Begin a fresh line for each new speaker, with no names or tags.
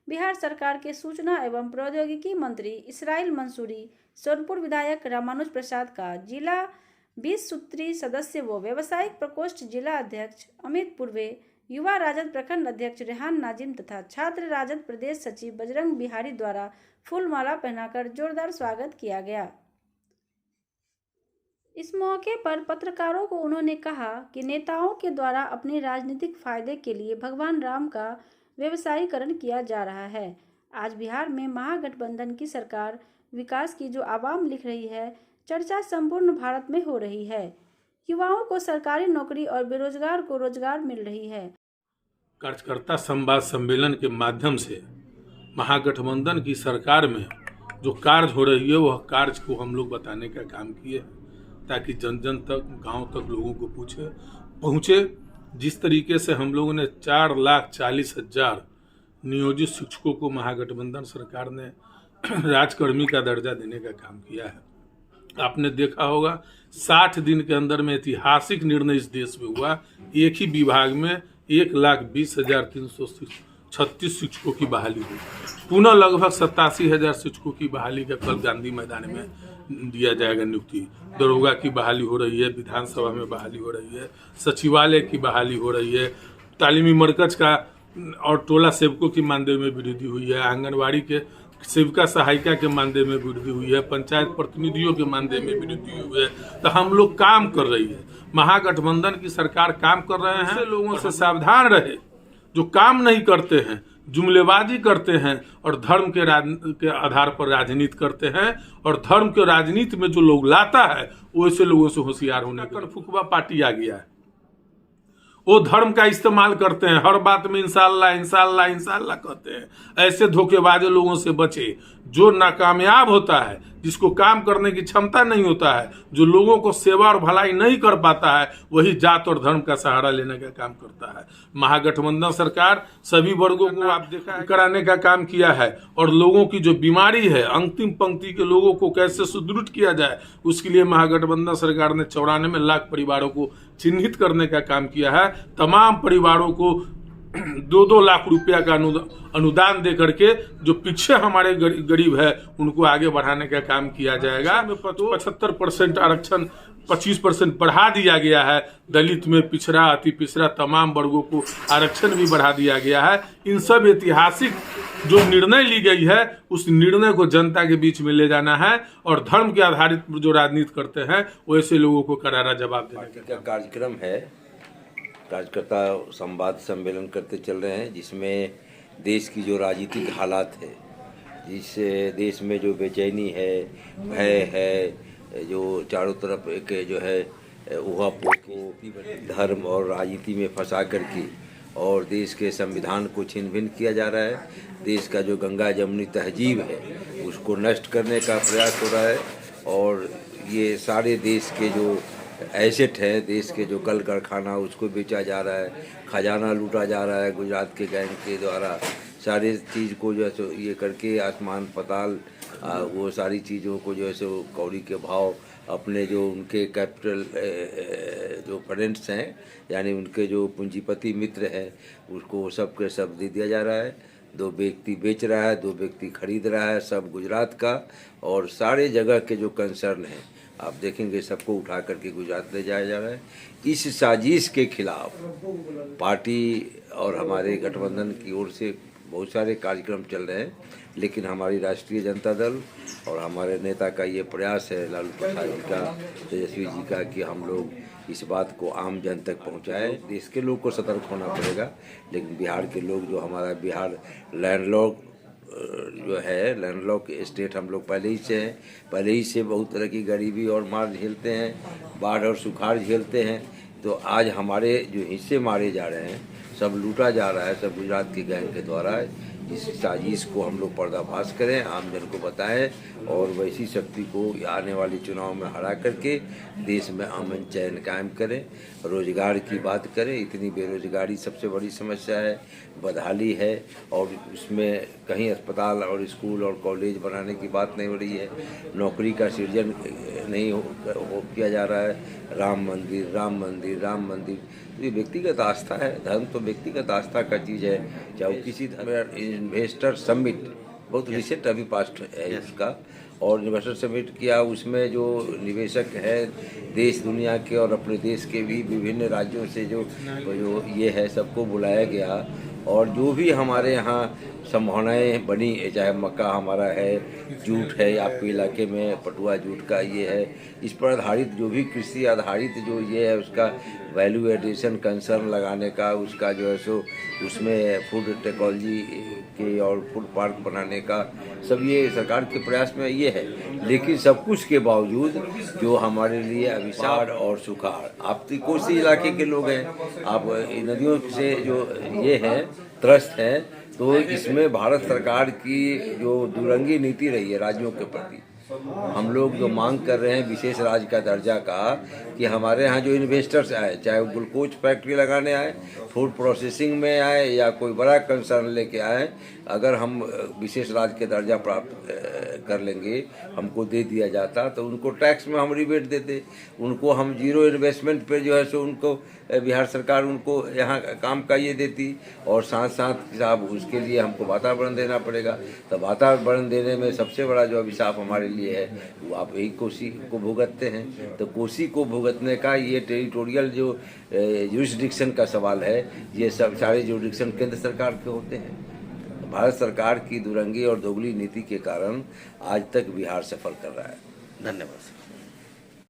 बिहार सरकार के सूचना एवं प्रौद्योगिकी मंत्री इसराइल मंसूरी, सोनपुर विधायक रामानुज प्रसाद का जिला 20 सूत्री सदस्य व व्यवसायिक प्रकोष्ठ जिला अध्यक्ष अमित पूर्वे, युवा राजद प्रखंड अध्यक्ष रेहान नाजिम तथा छात्र राजद प्रदेश सचिव बजरंग बिहारी द्वारा फूलमाला पहनाकर जोरदार स्वागत किया गया। इस मौके पर पत्रकारों को उन्होंने कहा कि नेताओं के द्वारा अपने राजनीतिक फायदे के लिए भगवान राम का व्यवसायीकरण किया जा रहा है। आज बिहार में महागठबंधन की सरकार विकास की जो आवाम लिख रही है, चर्चा संपूर्ण भारत में हो रही है। युवाओं को सरकारी नौकरी और बेरोजगार को रोजगार मिल रही है।
कार्यकर्ता संवाद सम्मेलन के माध्यम से महागठबंधन की सरकार में जो कार्य हो रही है वह कार्य को हम लोग बताने का काम किए ताकि जन जन तक, गांव तक लोगों को पहुंचे। जिस तरीके से हम लोगों ने 4,40,000 नियोजित शिक्षकों को महागठबंधन सरकार ने राजकर्मी का दर्जा देने का काम किया है। आपने देखा होगा 60 दिन के अंदर में ऐतिहासिक निर्णय इस देश में हुआ। एक ही विभाग में 1,20,336 शिक्षकों की बहाली हुई। पुनः लगभग 87,000 शिक्षकों की बहाली का कल गांधी मैदान में दिया जाएगा नियुक्ति। दरोगा की बहाली हो रही है, विधानसभा में बहाली हो रही है, सचिवालय की बहाली हो रही है, तालीमी मरकज का और टोला सेवकों की मानदेय में वृद्धि हुई है, आंगनबाड़ी के सेविका सहायिका के मानदेय में वृद्धि हुई है, पंचायत प्रतिनिधियों के मानदेय में वृद्धि हुई है। तो हम लोग काम कर रही है, महागठबंधन की सरकार काम कर रहे हैं। लोगों से सावधान रहे जो काम नहीं करते हैं, जुमलेबाजी करते हैं और धर्म के आधार पर राजनीति करते हैं और धर्म के राजनीति में जो लोग लाता है वैसे लोगों से होशियार होने का फुकवा पार्टी आ गया है। वो धर्म का इस्तेमाल करते हैं, हर बात में इंशाल्लाह इंशाल्लाह इंशाल्लाह कहते हैं। ऐसे धोखेबाज लोगों से बचे। जो नाकामयाब होता है, जिसको काम करने की क्षमता नहीं होता है, जो लोगों को सेवा और भलाई नहीं कर पाता है, वही जात और धर्म का सहारा लेने का काम करता है। महागठबंधन सरकार सभी वर्गों को आप देखा है कराने का काम किया है और लोगों की जो बीमारी है, अंतिम पंक्ति के लोगों को कैसे सुदृढ़ किया जाए, उसके लिए महागठबंधन सरकार ने 94 लाख परिवारों को चिन्हित करने का काम किया है। तमाम परिवारों को 2-2 लाख रुपया का अनुदान दे करके जो पीछे हमारे गरीब है उनको आगे बढ़ाने का काम किया जाएगा। 75% आरक्षण 25% बढ़ा दिया गया है। दलित में पिछड़ा, अति पिछड़ा तमाम वर्गों को आरक्षण भी बढ़ा दिया गया है। इन सब ऐतिहासिक जो निर्णय ली गई है उस निर्णय को जनता के बीच में ले जाना है और धर्म के आधारित जो राजनीति करते हैं वैसे लोगों को करारा जवाब देने
का कार्यक्रम है। कार्यकर्ता संवाद सम्मेलन करते चल रहे हैं जिसमें देश की जो राजनीतिक हालात है, जिससे देश में जो बेचैनी है, भय है, जो चारों तरफ एक जो है ऊहापोह को धर्म और राजनीति में फंसा करके और देश के संविधान को छीन भिन किया जा रहा है। देश का जो गंगा जमुनी तहजीब है उसको नष्ट करने का प्रयास हो रहा है और ये सारे देश के जो एसेट है, देश के जो कल कारखाना उसको बेचा जा रहा है, खजाना लूटा जा रहा है गुजरात के गैंग के द्वारा। सारी चीज़ को जो है ये करके आसमान पताल वो सारी चीज़ों को जो है सो कौड़ी के भाव अपने जो उनके कैपिटल जो पेरेंट्स हैं यानी उनके जो पूंजीपति मित्र हैं उसको सब के सब दे दिया जा रहा है। 2 व्यक्ति बेच रहा है, 2 व्यक्ति खरीद रहा है, सब गुजरात का और सारे जगह के जो कंसर्न हैं आप देखेंगे सबको उठा करके गुजरात ले जाया जा रहा है। इस साजिश के खिलाफ पार्टी और हमारे गठबंधन की ओर से बहुत सारे कार्यक्रम चल रहे हैं, लेकिन हमारी राष्ट्रीय जनता दल और हमारे नेता का ये प्रयास है लालू प्रसाद जी का, तेजस्वी जी का, कि हम लोग इस बात को आम जन तक पहुंचाएं। देश के लोग को सतर्क होना पड़ेगा, लेकिन बिहार के लोग जो हमारा बिहार लैंडलॉक जो है, लैंडलॉक स्टेट हम लोग पहले ही से बहुत तरह की गरीबी और मार झेलते हैं, बाढ़ और सुखाड़ झेलते हैं। तो आज हमारे जो हिस्से मारे जा रहे हैं, सब लूटा जा रहा है, सब गुजरात की गैंग के द्वारा। इस साजिश को हम लोग पर्दाफाश करें, आम जन को बताएं और वैसी शक्ति को आने वाले चुनाव में हरा करके देश में अमन चैन कायम करें, रोजगार की बात करें। इतनी बेरोजगारी सबसे बड़ी समस्या है, बदहाली है और उसमें कहीं अस्पताल और स्कूल और कॉलेज बनाने की बात नहीं हो रही है, नौकरी का सृजन नहीं किया जा रहा है। राम मंदिर तो ये व्यक्तिगत आस्था है। धर्म तो व्यक्तिगत आस्था का चीज़ है, चाहे वो किसी धर्म। इन्वेस्टर समिट बहुत रिसेंट अभी पास्ट है इसका, और इन्वेस्टर समिट किया, उसमें जो निवेशक है देश दुनिया के और अपने देश के भी विभिन्न राज्यों से जो ये है सबको बुलाया गया, और जो भी हमारे यहाँ संभावनाएं बनी, चाहे मक्का हमारा है, जूट है आपके इलाके में, पटुआ जूट का ये है, इस पर आधारित जो भी कृषि आधारित जो ये है उसका वैल्यू एडिशन कंसर्न लगाने का, उसका जो है सो उसमें फूड टेक्नोलॉजी के और फूड पार्क बनाने का सब ये सरकार के प्रयास में ये है। लेकिन सब कुछ के बावजूद जो हमारे लिए अभिशाप और सुखाड़, आप कोसी इलाके के लोग हैं, आप नदियों से जो ये है त्रस्त है, तो इसमें भारत सरकार की जो दुरंगी नीति रही है राज्यों के प्रति, हम लोग जो मांग कर रहे हैं विशेष राज्य का दर्जा का, कि हमारे यहाँ जो इन्वेस्टर्स आए, चाहे वो ग्लूकोज फैक्ट्री लगाने आए, फूड प्रोसेसिंग में आए, या कोई बड़ा कंसर्न लेके आए, अगर हम विशेष राज्य के दर्जा प्राप्त कर लेंगे, हमको दे दिया जाता, तो उनको टैक्स में हम रिबेट देते, उनको हम जीरो इन्वेस्टमेंट पे जो है सो उनको बिहार सरकार उनको यहाँ काम का ये देती, और साथ साथ साहब उसके लिए हमको वातावरण देना पड़ेगा। तो वातावरण देने में सबसे बड़ा जो अभिशाप हमारे लिए है वो आप यही कोसी को भुगतते हैं। तो कोसी को भुगतने का ये टेरिटोरियल जो जुरिस्डिक्शन का सवाल है, ये सब सारे जुरिस्डिक्शन केंद्र सरकार के होते हैं। भारत सरकार की दुरंगी और दोगली नीति के कारण आज तक बिहार सफर कर रहा है।
धन्यवाद सर।